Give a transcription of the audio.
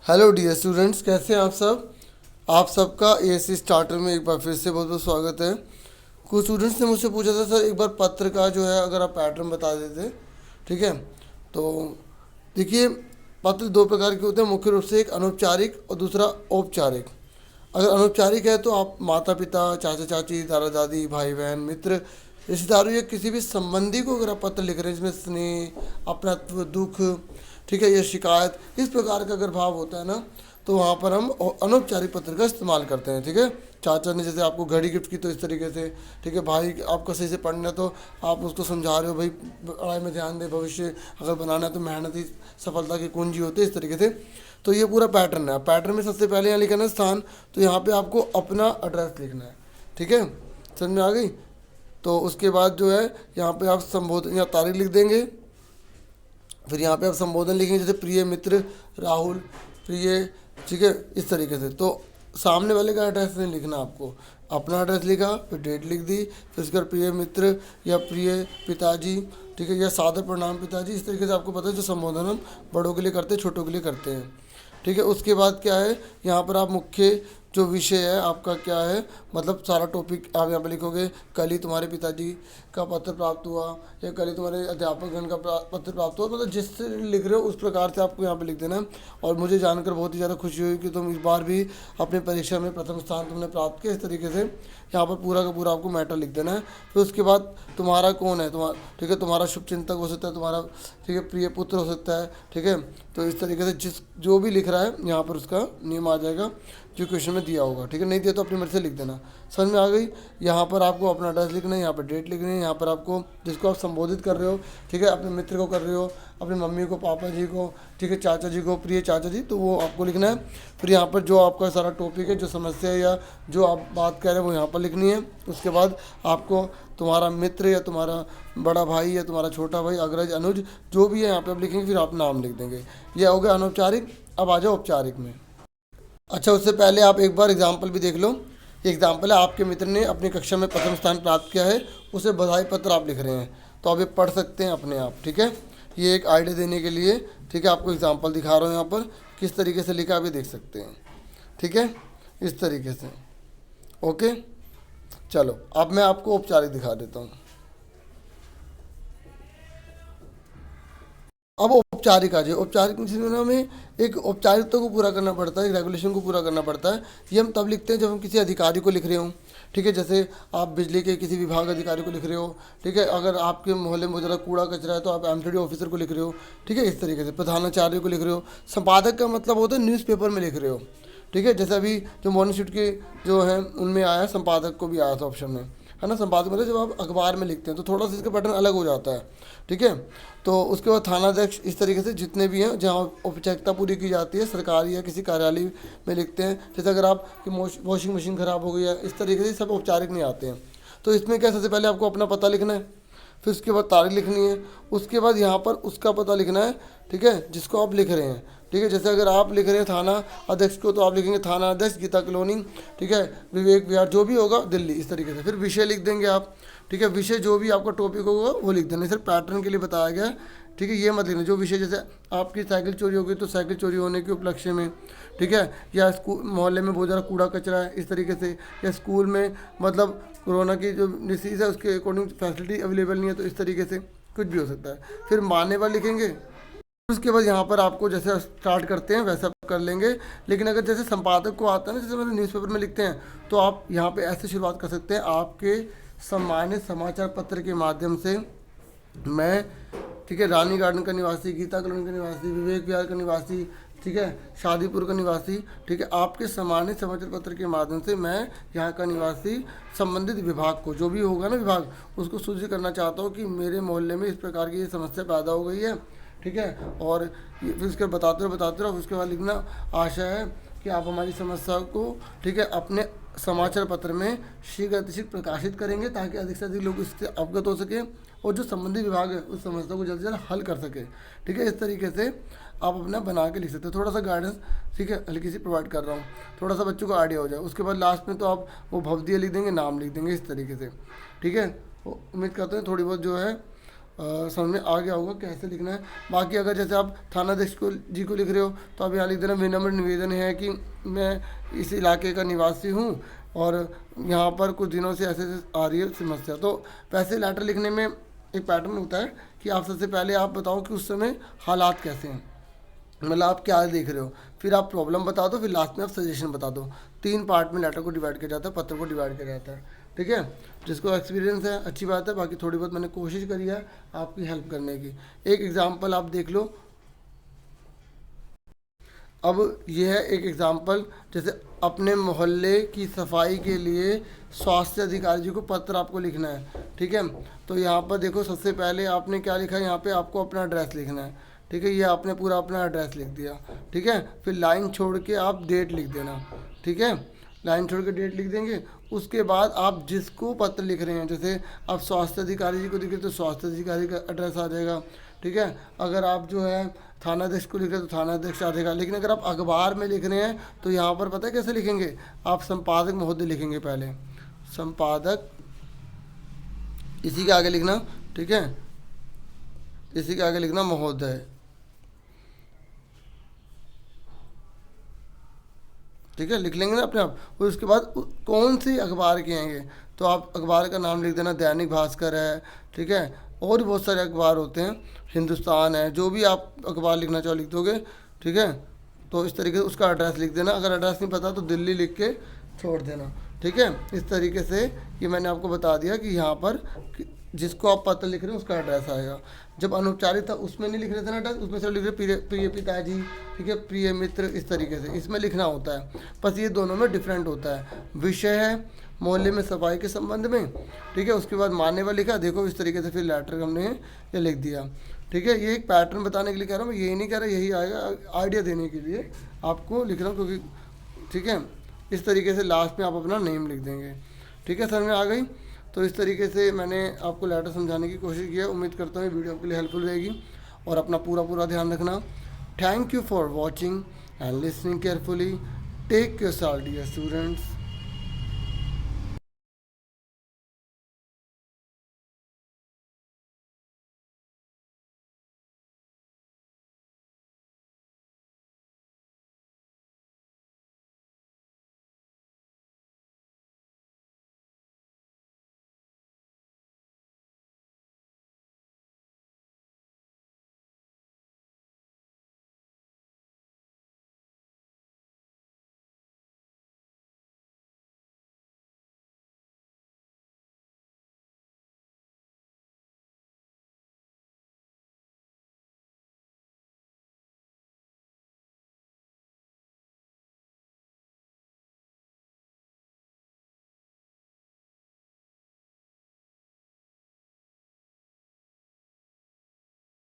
Hello dear students, कैसे हैं आप सब। आप सबका एएससी स्टार्टर में एक बार फिर से बहुत बहुत स्वागत है। कुछ स्टूडेंट्स ने मुझसे पूछा था, सर एक बार पत्र का जो है अगर आप पैटर्न बता देते। ठीक है, तो देखिए, पत्र दो प्रकार के होते हैं मुख्य रूप से, एक अनौपचारिक और दूसरा औपचारिक। अगर अनौपचारिक है तो आप माता पिता, चाचा चाची, दादा दादी, भाई बहन, मित्र, रिश्तेदारों या किसी भी संबंधी को अगर आप पत्र लिख रहे हैं जिसमें स्नेह, अपनत्व, दुख, ठीक है, या शिकायत, इस प्रकार का अगर भाव होता है ना, तो वहाँ पर हम अनौपचारिक पत्र का इस्तेमाल करते हैं। ठीक है, चाचा ने जैसे आपको घड़ी गिफ्ट की तो इस तरीके से। ठीक है, भाई आपका सही से पढ़ना है तो आप उसको समझा रहे हो, भाई पढ़ाई में ध्यान दे, भविष्य अगर बनाना है तो मेहनत ही सफलता की कुंजी होती है, इस तरीके से। तो ये पूरा पैटर्न है। पैटर्न में सबसे पहले यहाँ लिखना है स्थान, तो यहाँ पे आपको अपना एड्रेस लिखना है। ठीक है, समझ में आ गई। तो उसके बाद जो है यहाँ पे आप संबोधन या तारीख लिख देंगे। फिर यहाँ पे आप संबोधन लिखेंगे, जैसे प्रिय मित्र राहुल, प्रिय, ठीक है, इस तरीके से। तो सामने वाले का एड्रेस नहीं लिखना आपको, अपना एड्रेस लिखा, फिर डेट लिख दी, फिर उसके बाद प्रिय मित्र या प्रिय पिताजी, ठीक है, या सादर प्रणाम पिताजी, इस तरीके से। आपको पता है जो संबोधन हम बड़ों के लिए करते हैं, छोटों के लिए करते हैं। ठीक है, उसके बाद क्या है, यहाँ पर आप मुख्य जो विषय है आपका क्या है, मतलब सारा टॉपिक आप यहाँ पे लिखोगे। कल ही तुम्हारे पिताजी का पत्र प्राप्त हुआ, या कल ही तुम्हारे अध्यापकगण का पत्र प्राप्त हुआ, मतलब जिससे लिख रहे हो उस प्रकार से आपको यहाँ पे लिख देना है। और मुझे जानकर बहुत ही ज़्यादा खुशी हुई कि तुम इस बार भी अपनी परीक्षा में प्रथम स्थान तुमने प्राप्त किया, इस तरीके से यहाँ पर पूरा का पूरा आपको मैटर लिख देना है। फिर उसके बाद तुम्हारा कौन है, तुम्हारा, ठीक है, तुम्हारा शुभचिंतक हो सकता है, तुम्हारा, ठीक है, प्रिय पुत्र हो सकता है। ठीक है, तो इस तरीके से जिस जो भी लिख रहा है यहाँ पर उसका नेम आ जाएगा जो क्वेश्चन में दिया होगा। ठीक है, नहीं दिया तो अपनी मर्जी से लिख देना। समझ में आ गई। यहाँ पर आपको अपना एड्रेस लिखना है, यहाँ पर डेट लिखनी है, यहाँ पर आपको जिसको आप संबोधित कर रहे हो, ठीक है, अपने मित्र को कर रहे हो, अपनी मम्मी को, पापा जी को, ठीक है, चाचा जी को, प्रिय चाचा जी, तो वो आपको लिखना है। फिर यहाँ पर जो आपका सारा टॉपिक है, जो समस्या है या जो आप बात कर रहे हैं वो यहाँ पर लिखनी है। उसके बाद आपको तुम्हारा मित्र या तुम्हारा बड़ा भाई या तुम्हारा छोटा भाई, अग्रज, अनुज, जो भी है यहाँ पे आप लिखेंगे, फिर आप नाम लिख देंगे। यह हो गया अनौपचारिक। अब आ जाओ औपचारिक में। अच्छा, उससे पहले आप एक बार एग्जाम्पल भी देख लो। एग्जाम्पल है, आपके मित्र ने अपनी कक्षा में प्रथम स्थान प्राप्त किया है, उसे बधाई पत्र आप लिख रहे हैं, तो आप ये पढ़ सकते हैं अपने आप। ठीक है, ये एक आइडिया देने के लिए, ठीक है, आपको एग्जाम्पल दिखा रहा हूँ यहाँ पर किस तरीके से लिखा, आप ये देख सकते हैं। ठीक है, इस तरीके से। ओके, चलो अब मैं आपको औपचारिक दिखा देता हूँ। अब औपचारिक आ जाए। औपचारिक में हमें एक औपचारिकता को पूरा करना पड़ता है, एक रेगुलेशन को पूरा करना पड़ता है। ये हम तब लिखते हैं जब हम किसी अधिकारी को लिख रहे हों। ठीक है, जैसे आप बिजली के किसी विभाग अधिकारी को लिख रहे हो। ठीक है, अगर आपके मोहल्ले में ज़रा कूड़ा कचरा है तो आप एमसीडी ऑफिसर को लिख रहे हो। ठीक है, इस तरीके से प्रधानाचार्य को लिख रहे हो। संपादक का मतलब होता है न्यूज़पेपर में लिख रहे हो। ठीक है, जैसे अभी जो मॉर्निंग शूट के जो है उनमें आया, संपादक को भी आया था ऑप्शन में, है ना। संपादक मतलब जब आप अखबार में लिखते हैं तो थोड़ा सा इसका पैटर्न अलग हो जाता है। ठीक है, तो उसके बाद थानाध्यक्ष, इस तरीके से जितने भी हैं जहाँ औपचारिकता पूरी की जाती है, सरकारी या किसी कार्यालय में लिखते हैं। जैसे अगर आपकी वॉशिंग मशीन ख़राब हो गई है, इस तरीके से सब औपचारिक नहीं आते हैं। तो इसमें क्या, सबसे पहले आपको अपना पता लिखना है, फिर उसके बाद तारीख लिखनी है, उसके बाद यहाँ पर उसका पता लिखना है। ठीक है, जिसको आप लिख रहे हैं। ठीक है, जैसे अगर आप लिख रहे हैं थाना अध्यक्ष को, तो आप लिखेंगे थाना अध्यक्ष गीता कॉलोनी, ठीक है, विवेक विहार, जो भी होगा दिल्ली, इस तरीके से। फिर विषय लिख देंगे आप। ठीक है, विषय जो भी आपका टॉपिक होगा वो लिख देना, सिर्फ पैटर्न के लिए बताया गया है। ठीक है, ये मत लिखना जो विषय, जैसे आपकी साइकिल चोरी हो गई तो साइकिल चोरी होने के उपलक्ष्य में, ठीक है, या स्कूल मोहल्ले में बहुत ज़्यादा कूड़ा कचरा है, इस तरीके से, या स्कूल में मतलब कोरोना की जो डिसीज़ है उसके अकॉर्डिंग फैसिलिटी अवेलेबल नहीं है, तो इस तरीके से कुछ भी हो सकता है। फिर मान्यवर लिखेंगे। उसके बाद यहाँ पर आपको जैसे स्टार्ट करते हैं वैसा कर लेंगे। लेकिन अगर जैसे संपादक को आता है ना, जैसे मतलब न्यूज़पेपर में लिखते हैं, तो आप यहाँ पे ऐसे शुरुआत कर सकते हैं, आपके सम्मानित समाचार पत्र के माध्यम से मैं, ठीक है, रानी गार्डन का निवासी, गीता कॉलोनी का निवासी, विवेक विहार का निवासी, ठीक है, शादीपुर का निवासी, ठीक है, आपके सम्मानित समाचार पत्र के माध्यम से मैं यहाँ का निवासी संबंधित विभाग को, जो भी होगा ना विभाग, उसको सूचित करना चाहता हूँ कि मेरे मोहल्ले में इस प्रकार की ये समस्या पैदा हो गई है। ठीक है, और फिर उसके बताते रहो। उसके बाद लिखना, आशा है कि आप हमारी समस्या को, ठीक है, अपने समाचार पत्र में शीघ्र अतिशीघ्र प्रकाशित करेंगे, ताकि अधिक से अधिक लोग इससे अवगत हो सके और जो संबंधित विभाग है उस समस्या को जल्द से जल्द हल कर सके। ठीक है, इस तरीके से आप अपना बना के लिख सकते हो। थोड़ा सा गाइडेंस, ठीक है, हल्की सी प्रोवाइड कर रहा हूँ, थोड़ा सा बच्चों को आइडिया हो जाए। उसके बाद लास्ट में तो आप वो भवदीय लिख देंगे, नाम लिख देंगे, इस तरीके से। ठीक है, उम्मीद करते हैं थोड़ी बहुत जो है समझ में आ गया होगा कैसे लिखना है। बाकी अगर जैसे आप थानाध्यक्ष को जी को लिख रहे हो तो आप यहाँ लिख देना, विनम्र निवेदन है कि मैं इस इलाके का निवासी हूँ और यहाँ पर कुछ दिनों से ऐसे ऐसे आ रही है समस्या। तो वैसे लेटर लिखने में एक पैटर्न होता है कि आप सबसे पहले आप बताओ कि उस समय हालात कैसे हैं, मतलब आप क्या देख रहे हो, फिर आप प्रॉब्लम बता दो, फिर लास्ट में आप सजेशन बता दो। 3 पार्ट में लेटर को डिवाइड किया जाता है, पत्र को डिवाइड किया जाता है। ठीक है, जिसको एक्सपीरियंस है अच्छी बात है, बाकी थोड़ी बहुत मैंने कोशिश करी है आपकी हेल्प करने की। एक एग्जांपल आप देख लो। अब ये है एक एग्जांपल, जैसे अपने मोहल्ले की सफाई के लिए स्वास्थ्य अधिकारी जी को पत्र आपको लिखना है। ठीक है, तो यहाँ पर देखो सबसे पहले आपने क्या लिखा है, यहाँ पे आपको अपना एड्रेस लिखना है। ठीक है, ये आपने पूरा अपना एड्रेस लिख दिया। ठीक है, फिर लाइन छोड़ के आप डेट लिख देना। ठीक है, लाइन छोड़ के डेट लिख देंगे। उसके बाद आप जिसको पत्र लिख रहे हैं, जैसे आप स्वास्थ्य अधिकारी जी को लिख रहे हैं तो स्वास्थ्य अधिकारी का एड्रेस आ जाएगा। ठीक है, अगर आप जो है थानाध्यक्ष को लिख रहे हैं तो थानाध्यक्ष आ जाएगा। लेकिन अगर आप अखबार में लिख रहे हैं तो यहाँ पर पता है कैसे लिखेंगे, आप संपादक महोदय लिखेंगे पहले, संपादक, इसी के आगे लिखना। ठीक है, इसी के आगे लिखना महोदय। ठीक है, लिख लेंगे ना अपने आप। और उसके बाद कौन सी अखबार के आएंगे तो आप अखबार का नाम लिख देना, दैनिक भास्कर है। ठीक है, और भी बहुत सारे अखबार होते हैं, हिंदुस्तान है, जो भी आप अखबार लिखना चाहो लिख दोगे। ठीक है, तो इस तरीके से उसका एड्रेस लिख देना। अगर एड्रेस नहीं पता तो दिल्ली लिख के छोड़ देना। ठीक है, इस तरीके से ये मैंने आपको बता दिया कि यहाँ पर जिसको आप पत्र लिख रहे हो उसका एड्रेस आएगा। जब अनौपचारिक था उसमें नहीं लिख रहे थे ना एड्रेस, उसमें सिर्फ लिख रहे प्रिय प्रिय पिताजी, ठीक है, प्रिय मित्र, इस तरीके से इसमें लिखना होता है। बस ये दोनों में डिफरेंट होता है। विषय है मोहल्ले में सफाई के संबंध में। ठीक है, उसके बाद मान्यवर लिखा, देखो इस तरीके से फिर लेटर हमने ये लिख दिया। ठीक है, ये एक पैटर्न बताने के लिए कह रहा हूँ, मैं यही नहीं कह रहा, यही आएगा आइडिया देने के लिए आपको लिख रहा हूँ, क्योंकि ठीक है इस तरीके से लास्ट में आप अपना नेम लिख देंगे। ठीक है, समझ में आ गई। तो इस तरीके से मैंने आपको लेटर समझाने की कोशिश की है। उम्मीद करता हूँ वीडियो आपके लिए हेल्पफुल रहेगी और अपना पूरा ध्यान रखना। Thank you for watching and listening carefully. Take your dear students.